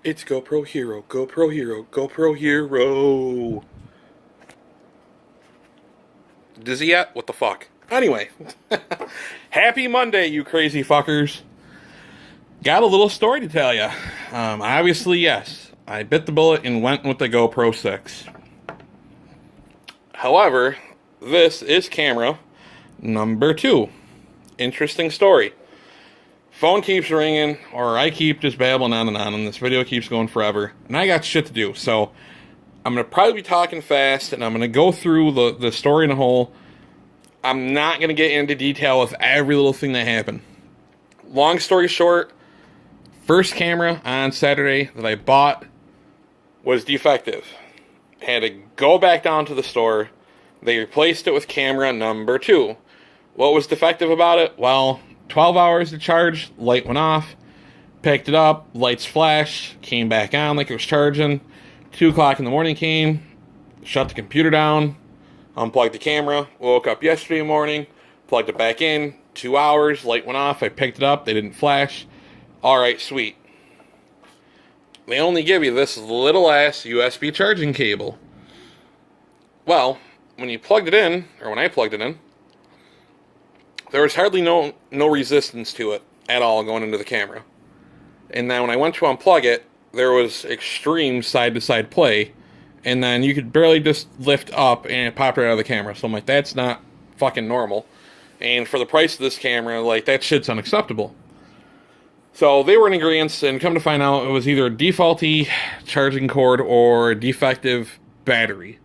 It's GoPro Hero, GoPro Hero, GoPro Hero. Dizzy yet? What the fuck? Anyway, happy Monday, you crazy fuckers. Got a little story to tell you. Obviously, yes, I bit the bullet and went with the GoPro 6. However, this is camera number 2. Interesting story. Phone keeps ringing, or I keep just babbling on, and this video keeps going forever, and I got shit to do, so I'm going to probably be talking fast, and I'm going to go through the story in a whole. I'm not going to get into detail with every little thing that happened. Long story short, first camera on Saturday that I bought was defective. Had to go back down to the store. They replaced it with camera number 2. What was defective about it? Well, 12 hours to charge, light went off, picked it up, lights flashed, came back on like it was charging. 2 o'clock in the morning came, shut the computer down, unplugged the camera, woke up yesterday morning, plugged it back in, 2 hours, light went off, I picked it up, they didn't flash. Alright, sweet. They only give you this little ass USB charging cable. Well, when you plugged it in, or when I plugged it in, there was hardly no resistance to it at all going into the camera. And then when I went to unplug it, there was extreme side-to-side play, and then you could barely just lift up and it popped right out of the camera. So I'm like, that's not fucking normal. And for the price of this camera, like, that shit's unacceptable. So they were in agreement, and come to find out it was either a defaulty charging cord or a defective battery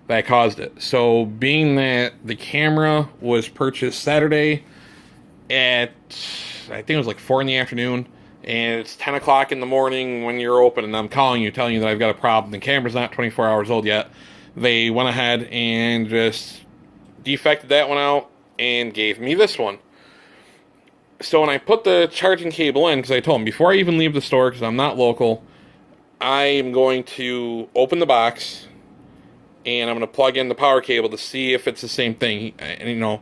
that caused it. So being that the camera was purchased Saturday at, I think it was like 4 in the afternoon, and it's 10 o'clock in the morning when you're open, and I'm calling you, telling you that I've got a problem. The camera's not 24 hours old yet. They went ahead and just defected that one out and gave me this one. So when I put the charging cable in, because I told them, before I even leave the store, because I'm not local, I am going to open the box, and I'm going to plug in the power cable to see if it's the same thing. And, you know,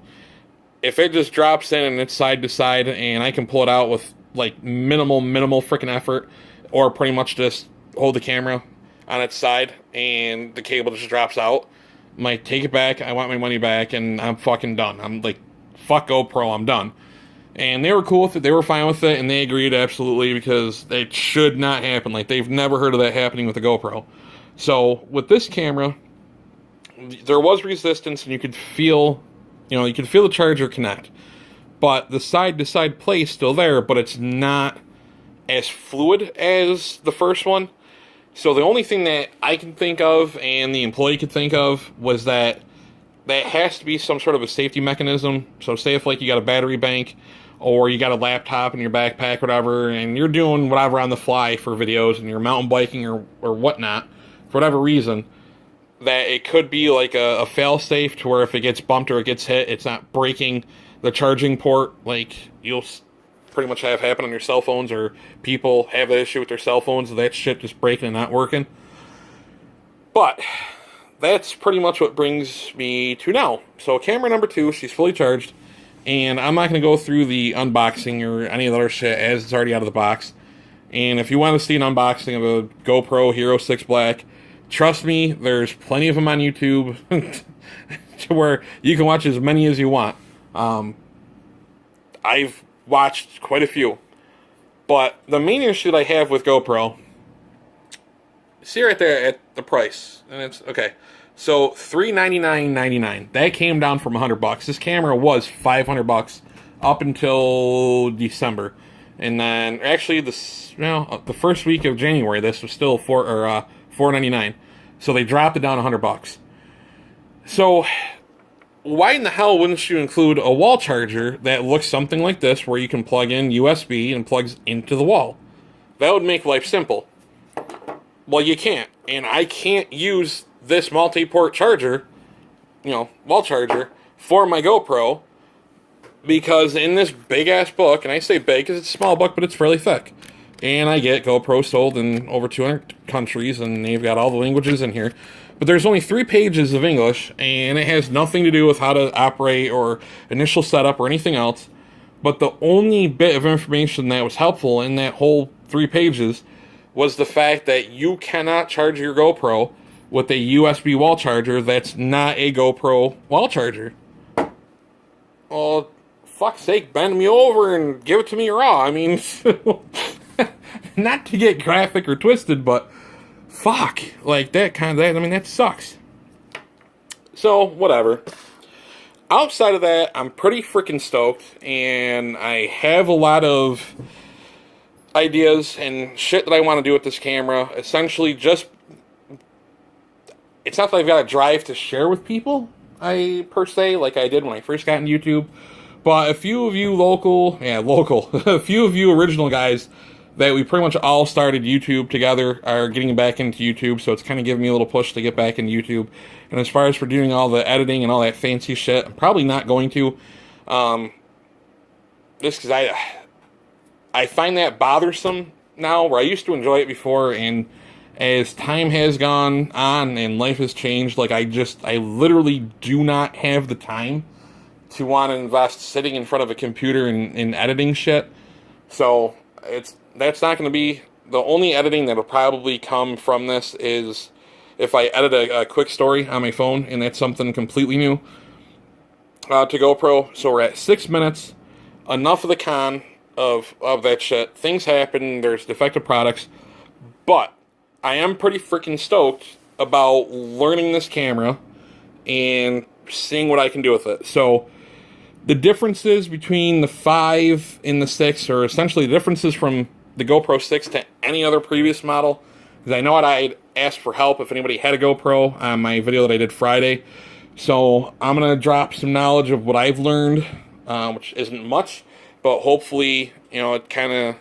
if it just drops in and it's side to side, and I can pull it out with, like, minimal freaking effort, or pretty much just hold the camera on its side, and the cable just drops out, I might take it back, I want my money back, and I'm fucking done. I'm like, fuck GoPro, I'm done. And they were cool with it, they were fine with it, and they agreed absolutely, because it should not happen. Like, they've never heard of that happening with the GoPro. So, with this camera, there was resistance, and you could feel the charger connect. But the side-to-side play is still there, but it's not as fluid as the first one. So the only thing that I can think of, and the employee could think of, was that has to be some sort of a safety mechanism. So say if, like, you got a battery bank, or you got a laptop in your backpack, or whatever, and you're doing whatever on the fly for videos, and you're mountain biking or whatnot, for whatever reason, that it could be like a fail-safe to where if it gets bumped or it gets hit, it's not breaking the charging port, like you'll pretty much have happen on your cell phones, or people have that issue with their cell phones, that shit just breaking and not working. But that's pretty much what brings me to now. So camera number 2, she's fully charged, and I'm not going to go through the unboxing or any of the other shit as it's already out of the box. And if you want to see an unboxing of a GoPro Hero 6 Black, trust me, there's plenty of them on YouTube to where you can watch as many as you want. I've watched quite a few. But the main issue that I have with GoPro, see right there at the price, and it's okay. So $399.99. That came down from $100. This camera was $500 up until December, and then actually the first week of January, this was still $499. So they dropped it down $100. So why in the hell wouldn't you include a wall charger that looks something like this, where you can plug in USB and plugs into the wall? That would make life simple. Well, you can't, and I can't use this multi-port charger, wall charger, for my GoPro, because in this big-ass book, and I say big because it's a small book, but it's fairly thick, and I get GoPro sold in over 200 countries, and they've got all the languages in here, but there's only 3 pages of English, and it has nothing to do with how to operate or initial setup or anything else. But the only bit of information that was helpful in that whole 3 pages was the fact that you cannot charge your GoPro with a USB wall charger that's not a GoPro wall charger. Well, fuck's sake, bend me over and give it to me raw. I mean, not to get graphic or twisted, but fuck, like that sucks. So, whatever. Outside of that, I'm pretty freaking stoked, and I have a lot of ideas and shit that I want to do with this camera. Essentially, just, it's not that I've got a drive to share with people, per se, like I did when I first got into YouTube, but a few of you a few of you original guys that we pretty much all started YouTube together are getting back into YouTube, so it's kind of giving me a little push to get back into YouTube. And as far as for doing all the editing and all that fancy shit, I'm probably not going to. Just because I find that bothersome now, where I used to enjoy it before, and as time has gone on and life has changed, like I literally do not have the time to want to invest sitting in front of a computer and editing shit. So that's not going to be the only editing that'll probably come from this is if I edit a quick story on my phone, and that's something completely new to GoPro. So we're at 6 minutes. Enough of the con of that shit. Things happen. There's defective products. But I am pretty freaking stoked about learning this camera and seeing what I can do with it. So the differences between the 5 and the 6 are essentially the differences from the GoPro 6 to any other previous model. Because I know I'd asked for help if anybody had a GoPro on my video that I did Friday. So I'm going to drop some knowledge of what I've learned, which isn't much, but hopefully, it kind of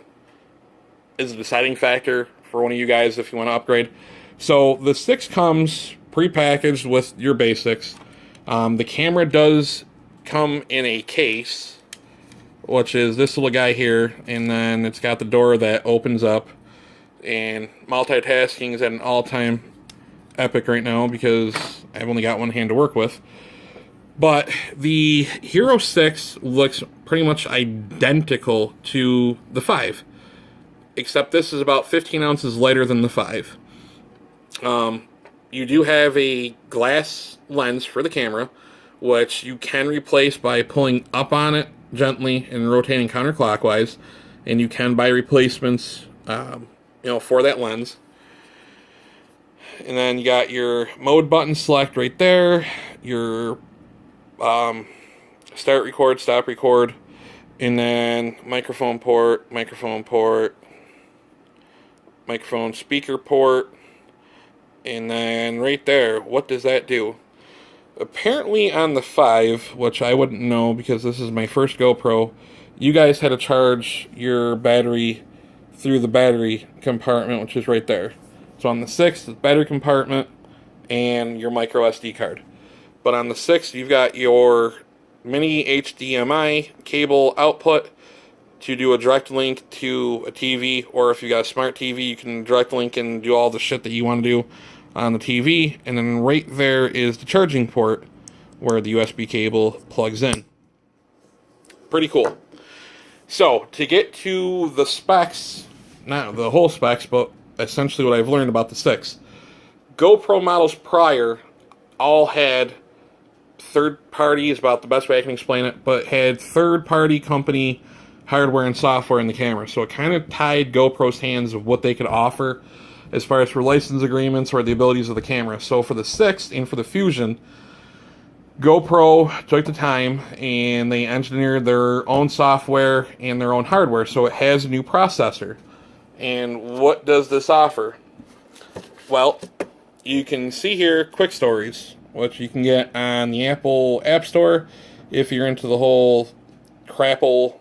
is a deciding factor for one of you guys if you want to upgrade. So the 6 comes pre-packaged with your basics. The camera does come in a case, which is this little guy here, and then it's got the door that opens up, and multitasking is at an all-time epic right now because I've only got one hand to work with. But the Hero 6 looks pretty much identical to the 5, except this is about 15 ounces lighter than the 5. You do have a glass lens for the camera, which you can replace by pulling up on it gently and rotating counterclockwise, and you can buy replacements for that lens. And then you got your mode button select right there, your start record, stop record, and then microphone port, microphone speaker port, and then right there, what does that do? Apparently on the 5, which I wouldn't know because this is my first GoPro, you guys had to charge your battery through the battery compartment, which is right there. So on the 6, the battery compartment and your micro SD card. But on the 6, you've got your mini HDMI cable output to do a direct link to a TV, or if you got a smart TV, you can direct link and do all the shit that you want to do on the TV. And then right there is the charging port where the USB cable plugs in. Pretty cool. So to get to the specs, not the whole specs, but essentially what I've learned about the 6. GoPro models prior all had third party, is about the best way I can explain it, but had third-party company hardware and software in the camera. So it kind of tied GoPro's hands of what they could offer as far as for license agreements or the abilities of the camera. So for the 6 and for the Fusion, GoPro took the time and they engineered their own software and their own hardware. So it has a new processor. And what does this offer? Well, you can see here Quick Stories, which you can get on the Apple App Store if you're into the whole crapple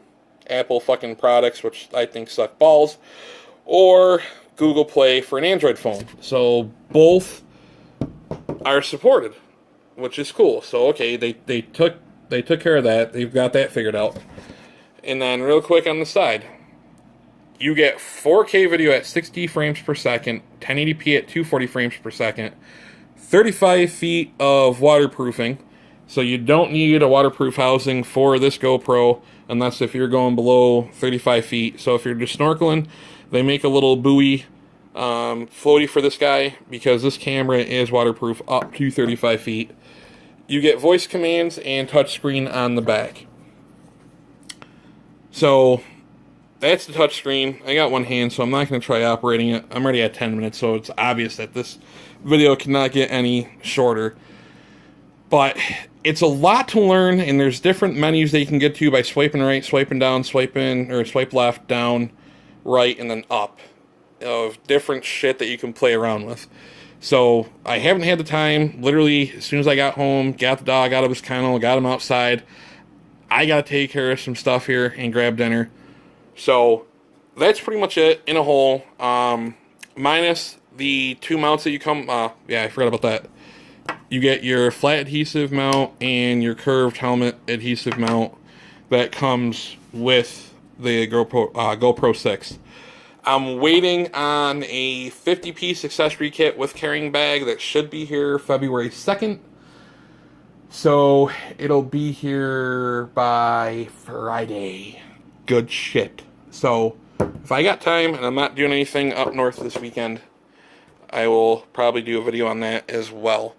Apple fucking products, which I think suck balls, or Google Play for an Android phone. So both are supported, which is cool. So okay, they took care of that. They've got that figured out. And then real quick on the side, you get 4K video at 60 frames per second, 1080p at 240 frames per second, 35 feet of waterproofing. So you don't need a waterproof housing for this GoPro unless if you're going below 35 feet. So if you're just snorkeling, they make a little buoy floaty for this guy because this camera is waterproof up to 35 feet. You get voice commands and touchscreen on the back. So that's the touchscreen. I got one hand, so I'm not going to try operating it. I'm already at 10 minutes, so it's obvious that this video cannot get any shorter. But it's a lot to learn, and there's different menus that you can get to by swiping right, swiping down, swiping, or swipe left, down, right, and then up. Of different shit that you can play around with. So I haven't had the time. Literally, as soon as I got home, got the dog out of his kennel, got him outside, I got to take care of some stuff here and grab dinner. So that's pretty much it in a whole. Minus the two mounts that you come... yeah, I forgot about that. You get your flat adhesive mount and your curved helmet adhesive mount that comes with the GoPro 6. I'm waiting on a 50-piece accessory kit with carrying bag that should be here February 2nd. So it'll be here by Friday. Good shit. So if I got time and I'm not doing anything up north this weekend, I will probably do a video on that as well.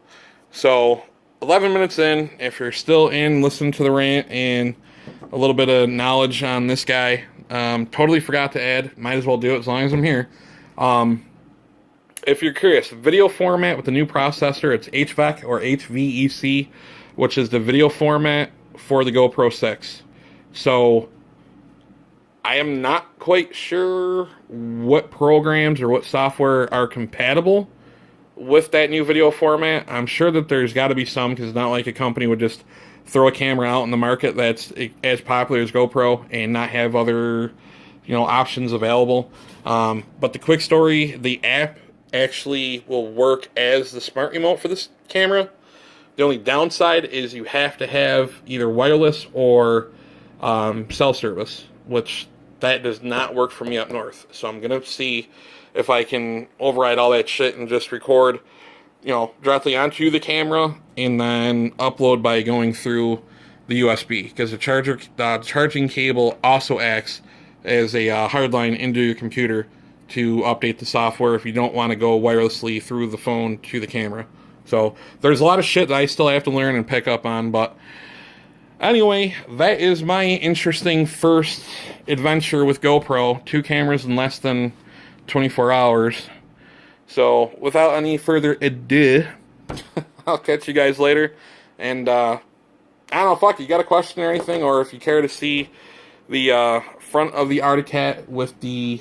So 11 minutes in, if you're still in, listen to the rant and a little bit of knowledge on this guy. Totally forgot to add. Might as well do it as long as I'm here. If you're curious, video format with the new processor, it's HVEC or HVEC, which is the video format for the GoPro 6. So I am not quite sure what programs or what software are compatible with that new video format. I'm sure that there's got to be some, because it's not like a company would just throw a camera out in the market that's as popular as GoPro and not have other, options available. But the quick story, the app actually will work as the smart remote for this camera. The only downside is you have to have either wireless or cell service, which that does not work for me up north. So I'm going to see if I can override all that shit and just record directly onto the camera and then upload by going through the USB, because the charging cable also acts as a hard line into your computer to update the software if you don't want to go wirelessly through the phone to the camera. So there's a lot of shit that I still have to learn and pick up on, but anyway, that is my interesting first adventure with GoPro. 2 cameras in less than 24 hours. So, without any further ado, I'll catch you guys later. And, I don't know, fuck, you got a question or anything? Or if you care to see the front of the Arctic Cat with the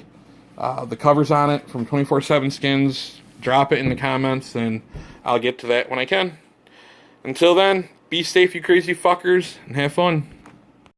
covers on it from 24/7 Skins, drop it in the comments, and I'll get to that when I can. Until then, be safe, you crazy fuckers, and have fun.